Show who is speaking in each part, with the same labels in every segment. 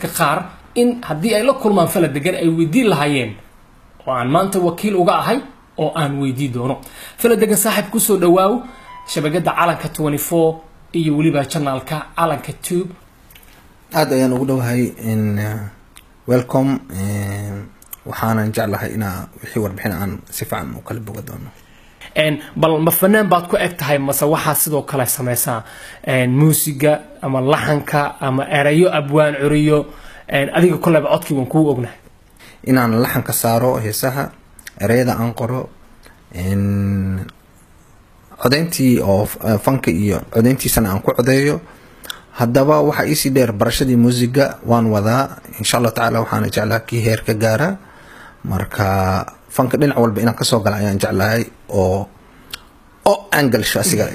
Speaker 1: qaar in haddii ay la kulmaan Faladegan ay weydiin lahaayeen oo aan maanta wakiil uga ahay oo aan weydii doono Faladegan saaxiib ku soo dhawaaw shabakada Calanka 24 iyo waliba channelka Calanka Tube
Speaker 2: aad ayaan ugu dhawahay in welcome waxaan jeclahay ina wixii warbixin aan si fiican u kala boga doono
Speaker 1: bal ma fanaan baad ku egtahay mase waxa sidoo kale sameeysaa muusiga ama laxanka ama erayo abwaan curiyo adiga kulaba codkii waan ku ognahay
Speaker 2: inaan laxanka saaro heesaha erayada aan qoro codeyntii oo fanka iyo codeyntiisana aan ku codeeyo haddaba waxa ii sii dheer barashadii muusiga waan wadaa insha Allah taala waxaan jeclahay kii heer ka gaara marka fanka dhinac walba inaan ka soo galo ayaan jeclahay oo angle shaasiga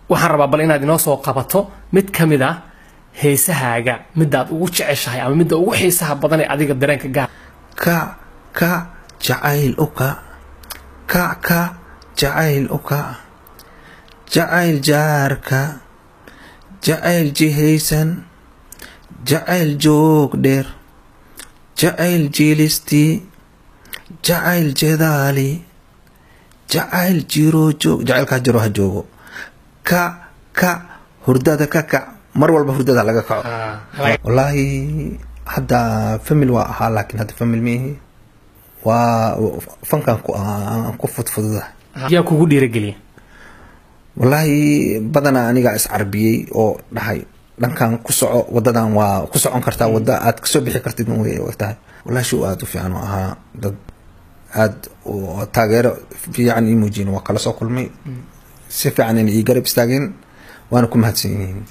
Speaker 1: waxaan rabaa bal inaad inoo soo qabato mid kamid ah heesahaaga midaad ugu jeceshahay ama midda ugu xiisaha badan ee adiga dareenka gaar
Speaker 2: ka jacayl uka jacayl uka jacayl jaarka jacayl jihaysan jacayl joog dheer jacayl jiilisti jacayl jedaali jacayl jiro joog jacaylka jiro ha joogo ka hurdada ka kac mar walba hurdada laga kaco wallahi hadda family waa ahaa laakiin hadda family mihi waa fankan ku fudfududa
Speaker 1: yaa kugu dhiirigeliya
Speaker 2: wallahi badana aniga is carbiyay oo dhahay dhankan ku soco wadadan waa ku socon kartaa wada aad ka soo bixi kartid way waqtahay wallahi shuu aad u fiican oo ahaa dad aad taageero fiican ii muujin waa kala soo kulmay si fiican in ii garab istaageen waana ku mahadsanyihiin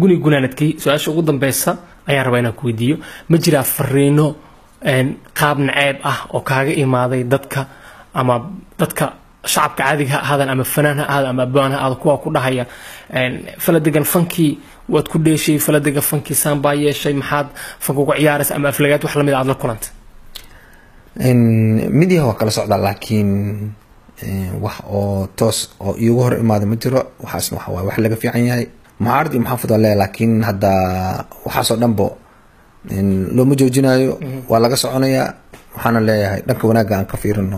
Speaker 1: guni gunaanadkii su'aasha ugu dambaysa ayaan rabaa inaan ku weydiiyo ma jiraa fariino qaab naceeb ah oo kaaga imaaday dadka ama dadka shacabka caadiga ha ahaadaan ama fanaan ha ahaadaan ama abwaan ha ahaadaan kuwa ku dhahaya Faladegan fankii waad ku dheeshay Faladegan fankii saan baa yeeshay maxaad fanka ugu ciyaaraysa ama aflagaad wax lamid aad la kulantay
Speaker 2: media waa kala socda laakiin wax oo toos oo iigu hor imaado ma jiro waxaasna waxa waaye wax laga fiican yahay mucaarad iyo maxaafad waa leeyahay laakiin hadda waxaasoo dhanbo looma joojinayo waa laga soconayaa waxaana leeyahay dhanka wanaagga aan ka fiirino